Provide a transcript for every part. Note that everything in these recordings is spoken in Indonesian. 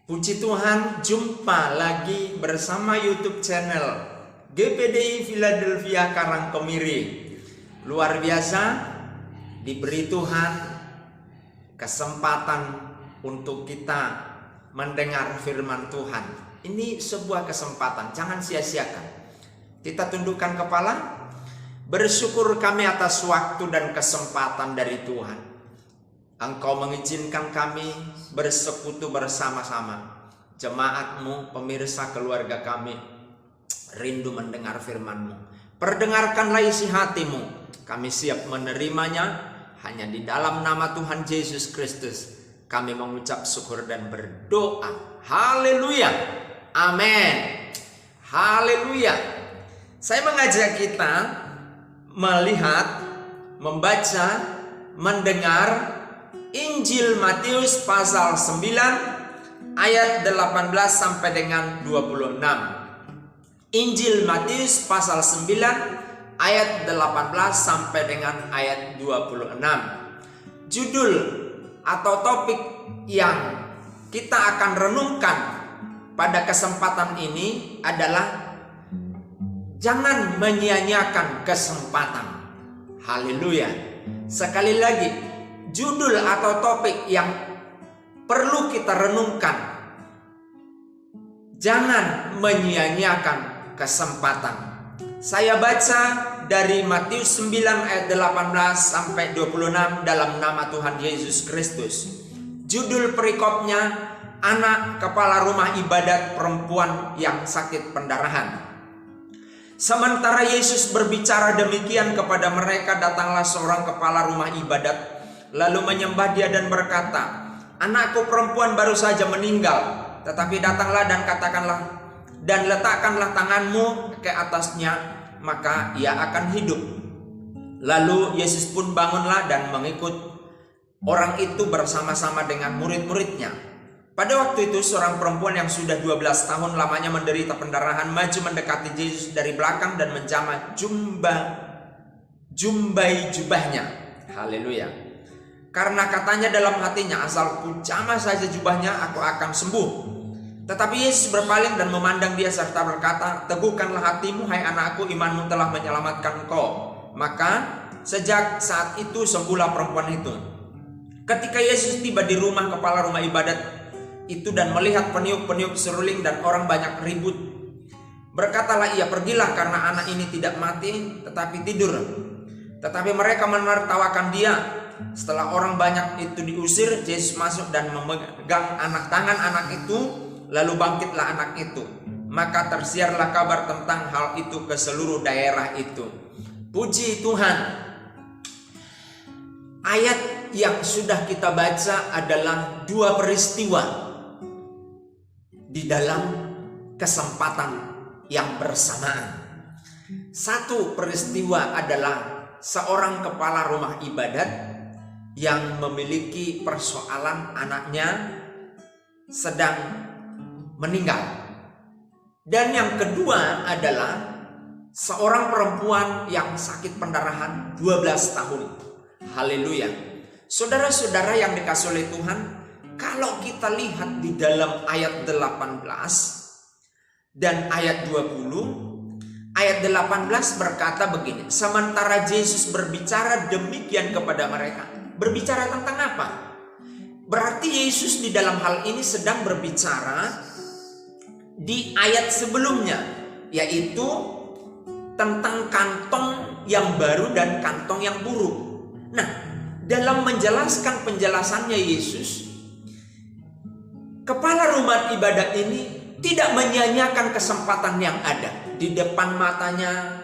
Puji Tuhan, jumpa lagi bersama YouTube channel GPDI Philadelphia Karangkemiri. Luar biasa, diberi Tuhan kesempatan untuk kita mendengar firman Tuhan. Ini sebuah kesempatan, jangan sia-siakan. Kita tundukkan kepala, bersyukur kami atas waktu dan kesempatan dari Tuhan. Engkau mengizinkan kami bersekutu bersama-sama. Jemaat-Mu, pemirsa keluarga kami, rindu mendengar firman-Mu. Perdengarkanlah isi hati-Mu. Kami siap menerimanya. Hanya di dalam nama Tuhan Yesus Kristus kami mengucap syukur dan berdoa. Haleluya. Amin. Haleluya. Saya mengajak kita melihat, membaca, mendengar Injil Matius pasal 9 ayat 18 sampai dengan 26. Injil Matius pasal 9 ayat 18 sampai dengan ayat 26. Judul atau topik yang kita akan renungkan pada kesempatan ini adalah jangan menyia-nyiakan kesempatan. Haleluya. Sekali lagi, judul atau topik yang perlu kita renungkan, jangan menyia-nyiakan kesempatan. Saya baca dari Matius 9 ayat 18 sampai 26 dalam nama Tuhan Yesus Kristus. Judul perikopnya, anak kepala rumah ibadat perempuan yang sakit pendarahan. Sementara Yesus berbicara demikian kepada mereka, datanglah seorang kepala rumah ibadat lalu menyembah dia dan berkata, anakku perempuan baru saja meninggal, tetapi datanglah dan katakanlah dan letakkanlah tanganmu ke atasnya, maka ia akan hidup. Lalu Yesus pun bangunlah dan mengikut orang itu bersama-sama dengan murid-muridnya. Pada waktu itu seorang perempuan yang sudah 12 tahun lamanya menderita pendarahan maju mendekati Yesus dari belakang dan menjamah jumbai jubahnya. Haleluya. Karena katanya dalam hatinya, asal ku jamah saja jubahnya, aku akan sembuh. Tetapi Yesus berpaling dan memandang dia serta berkata, teguhkanlah hatimu, hai anakku, imanmu telah menyelamatkan engkau. Maka sejak saat itu sembuhlah perempuan itu. Ketika Yesus tiba di rumah kepala rumah ibadat itu dan melihat peniup-peniup seruling dan orang banyak ribut, berkatalah ia, pergilah karena anak ini tidak mati tetapi tidur. Tetapi mereka menertawakan dia. Setelah orang banyak itu diusir, Yesus masuk dan memegang tangan anak itu, lalu bangkitlah anak itu. Maka tersiarlah kabar tentang hal itu ke seluruh daerah itu. Puji Tuhan. Ayat yang sudah kita baca adalah dua peristiwa di dalam kesempatan yang bersamaan. Satu peristiwa adalah seorang kepala rumah ibadat yang memiliki persoalan anaknya sedang meninggal. Dan yang kedua adalah seorang perempuan yang sakit pendarahan 12 tahun. Haleluya. Saudara-saudara yang dikasihi oleh Tuhan, kalau kita lihat di dalam ayat 18 dan ayat 20, ayat 18 berkata begini, sementara Yesus berbicara demikian kepada mereka. Berbicara tentang apa? Berarti Yesus di dalam hal ini sedang berbicara di ayat sebelumnya, yaitu tentang kantong yang baru dan kantong yang buruk. Nah, dalam menjelaskan penjelasannya Yesus, kepala rumah ibadat ini tidak menyia-nyiakan kesempatan yang ada. Di depan matanya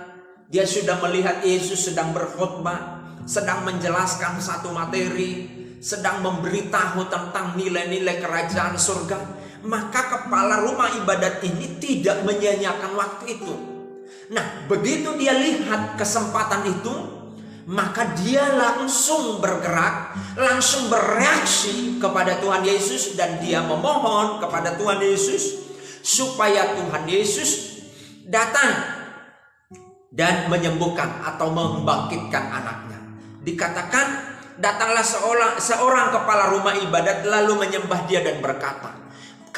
dia sudah melihat Yesus sedang berkhotbah, sedang menjelaskan satu materi, sedang memberitahu tentang nilai-nilai kerajaan surga. Maka kepala rumah ibadat ini tidak menyia-nyiakan waktu itu. Nah, begitu dia lihat kesempatan itu, maka dia langsung bergerak, langsung bereaksi kepada Tuhan Yesus, dan dia memohon kepada Tuhan Yesus supaya Tuhan Yesus datang dan menyembuhkan atau membangkitkan anaknya. Dikatakan datanglah seorang kepala rumah ibadat lalu menyembah dia dan berkata,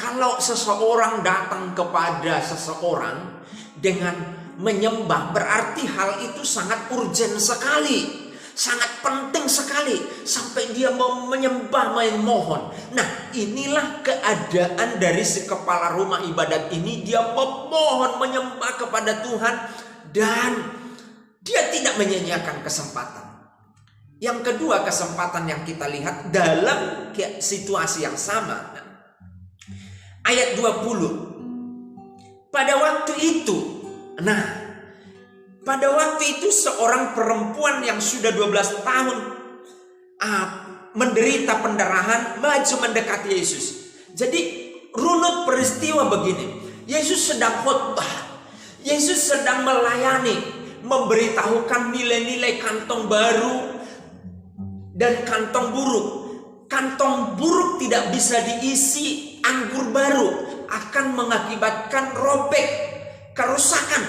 Kalau seseorang datang kepada seseorang dengan menyembah, berarti hal itu sangat urgent sekali, sangat penting sekali, sampai dia mau menyembah, memohon. Nah, inilah keadaan dari si kepala rumah ibadat ini. Dia memohon, menyembah kepada Tuhan, dan dia tidak menyia-nyiakan kesempatan. Yang kedua, kesempatan yang kita lihat dalam situasi yang sama. Ayat 20. Pada waktu itu seorang perempuan yang sudah 12 tahun menderita pendarahan maju mendekati Yesus. Jadi runut peristiwa begini. Yesus sedang khotbah. Yesus sedang melayani, memberitahukan nilai-nilai kantong baru dan kantong buruk. Kantong buruk tidak bisa diisi anggur baru, akan mengakibatkan robek, kerusakan.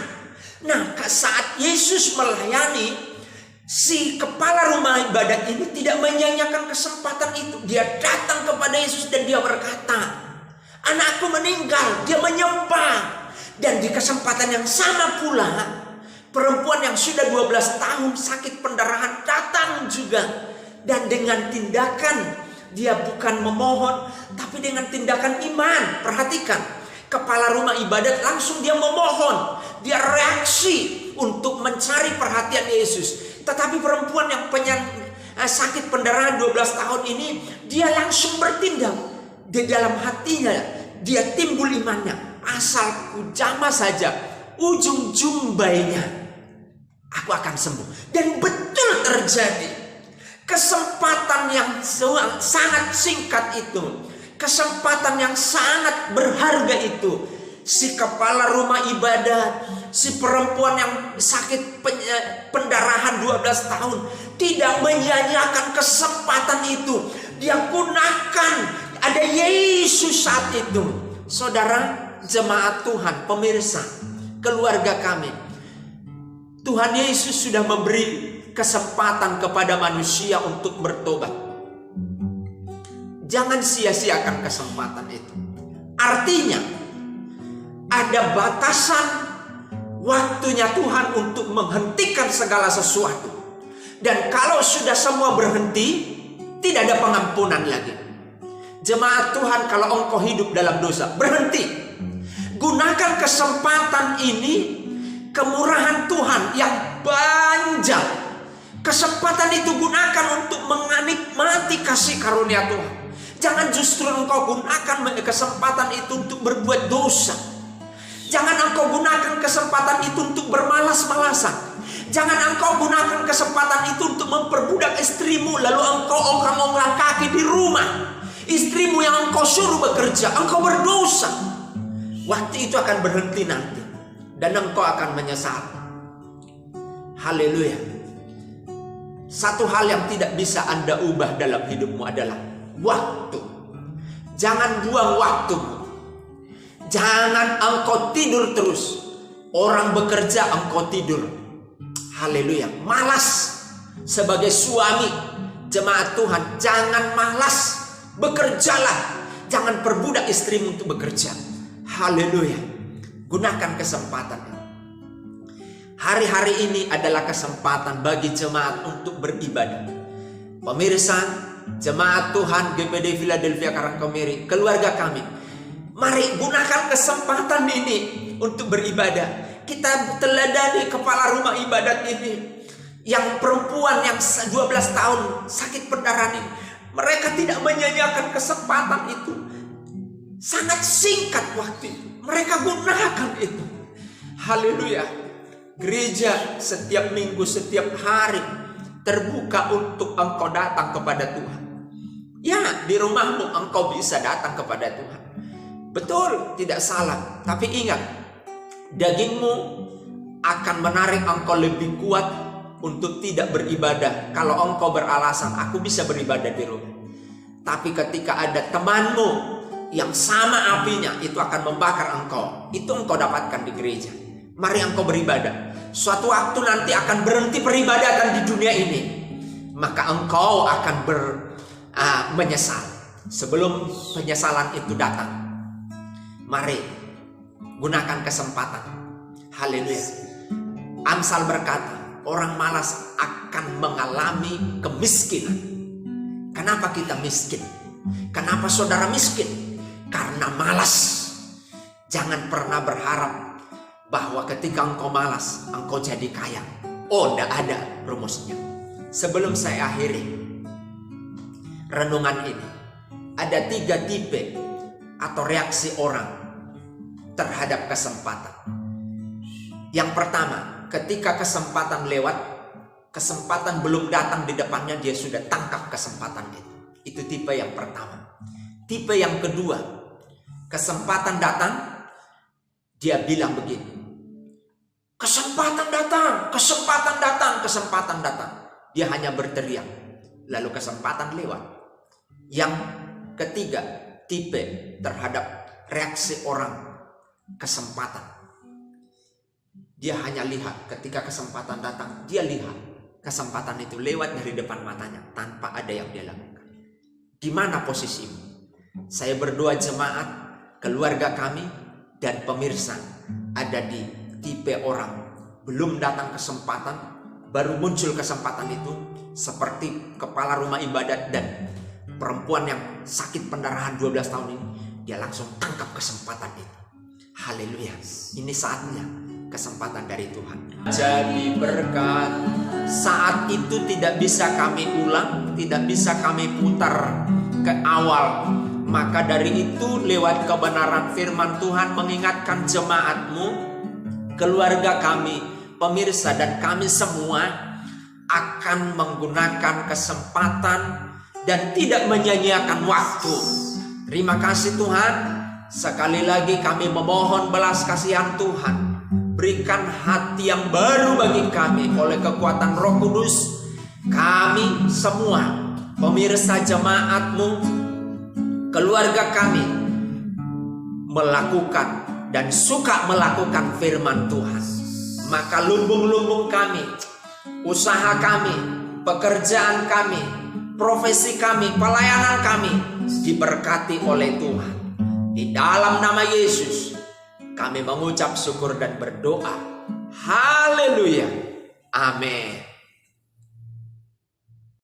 Nah, saat Yesus melayani, si kepala rumah ibadat ini tidak menyia-nyiakan kesempatan itu. Dia datang kepada Yesus dan dia berkata, "Anakku meninggal." Dia menyembah. Dan di kesempatan yang sama pula, perempuan yang sudah 12 tahun sakit pendarahan datang juga. Dan dengan tindakan, dia bukan memohon, tapi dengan tindakan iman. Perhatikan, kepala rumah ibadat langsung dia memohon. Dia reaksi untuk mencari perhatian Yesus. Tetapi perempuan yang sakit pendarahan 12 tahun ini, dia langsung bertindak. Di dalam hatinya, dia timbul imannya. Asal ku jamah saja ujung jumbainya, aku akan sembuh. Dan betul terjadi. Kesempatan yang sangat singkat itu, kesempatan yang sangat berharga itu, si kepala rumah ibadat, si perempuan yang sakit pendarahan 12 tahun tidak menyia-nyiakan kesempatan itu. Dia gunakan, ada Yesus saat itu. Saudara, jemaat Tuhan, pemirsa, keluarga kami, Tuhan Yesus sudah memberi kesempatan kepada manusia untuk bertobat. Jangan sia-siakan kesempatan itu. Artinya, ada batasan waktunya Tuhan untuk menghentikan segala sesuatu. Dan kalau sudah semua berhenti, tidak ada pengampunan lagi. Jemaat Tuhan, kalau engkau hidup dalam dosa, berhenti. Gunakan kesempatan ini, kemurahan Tuhan yang banyak. Kesempatan itu gunakan untuk menikmati kasih karunia Tuhan. Jangan justru engkau gunakan kesempatan itu untuk berbuat dosa. Jangan engkau gunakan kesempatan itu untuk bermalas-malasan. Jangan engkau gunakan kesempatan itu untuk memperbudak istrimu, lalu engkau ongkang-ongkang kaki di rumah. Istrimu yang engkau suruh bekerja, engkau berdosa. Waktu itu akan berhenti nanti, dan engkau akan menyesal. Haleluya. Satu hal yang tidak bisa Anda ubah dalam hidupmu adalah waktu. Jangan buang waktumu. Jangan engkau tidur terus. Orang bekerja, engkau tidur. Haleluya. Malas. Sebagai suami, jemaat Tuhan, jangan malas. Bekerjalah. Jangan perbudak istrimu untuk bekerja. Haleluya. Gunakan kesempatan ini. Hari-hari ini adalah kesempatan bagi jemaat untuk beribadah. Pemirsa, jemaat Tuhan GPD Philadelphia Karangkemiri, keluarga kami, mari gunakan kesempatan ini untuk beribadah. Kita teladani kepala rumah ibadat ini, yang perempuan yang 12 tahun sakit pendarahan ini. Mereka tidak menyia-nyiakan kesempatan itu. Sangat singkat waktu itu, mereka gunakan itu. Haleluya. Gereja setiap minggu, setiap hari terbuka untuk engkau datang kepada Tuhan. Ya, di rumahmu engkau bisa datang kepada Tuhan. Betul, tidak salah. Tapi ingat, dagingmu akan menarik engkau lebih kuat untuk tidak beribadah. Kalau engkau beralasan, aku bisa beribadah di rumah. Tapi ketika ada temanmu yang sama apinya, itu akan membakar engkau. Itu engkau dapatkan di gereja. Mari engkau beribadah. Suatu waktu nanti akan berhenti peribadatan di dunia ini. Maka engkau akan menyesal sebelum penyesalan itu datang. Mari gunakan kesempatan. Haleluya. Amsal berkata, orang malas akan mengalami kemiskinan. Kenapa kita miskin? Kenapa saudara miskin? Karena malas. Jangan pernah berharap bahwa ketika engkau malas, engkau jadi kaya. Oh, tidak ada rumusnya. Sebelum saya akhiri renungan ini, ada 3 tipe atau reaksi orang terhadap kesempatan. Yang pertama, ketika kesempatan lewat, kesempatan belum datang di depannya, dia sudah tangkap kesempatan itu. Itu tipe yang pertama. Tipe yang kedua, kesempatan datang, dia bilang begini, kesempatan datang, kesempatan datang, kesempatan datang. Dia hanya berteriak, lalu kesempatan lewat. Yang ketiga, tipe terhadap reaksi orang kesempatan. Dia hanya lihat ketika kesempatan datang, dia lihat kesempatan itu lewat dari depan matanya tanpa ada yang dia lakukan. Di mana posisimu? Saya berdoa jemaat, keluarga kami dan pemirsa ada di tipe orang belum datang kesempatan, baru muncul kesempatan itu, seperti kepala rumah ibadat dan perempuan yang sakit pendarahan 12 tahun ini, dia langsung tangkap kesempatan itu. Haleluya. Ini saatnya kesempatan dari Tuhan. Jadi berkat saat itu tidak bisa kami ulang, tidak bisa kami putar ke awal. Maka dari itu lewat kebenaran firman Tuhan mengingatkan jemaatmu, keluarga kami, pemirsa dan kami semua akan menggunakan kesempatan dan tidak menyia-nyiakan waktu. Terima kasih Tuhan. Sekali lagi kami memohon belas kasihan Tuhan. Berikan hati yang baru bagi kami oleh kekuatan Roh Kudus. Kami semua, pemirsa jemaatmu, keluarga kami, melakukan dan suka melakukan firman Tuhan. Maka lumbung-lumbung kami, usaha kami, pekerjaan kami, profesi kami, pelayanan kami diberkati oleh Tuhan. Di dalam nama Yesus kami mengucap syukur dan berdoa. Haleluya. Amin.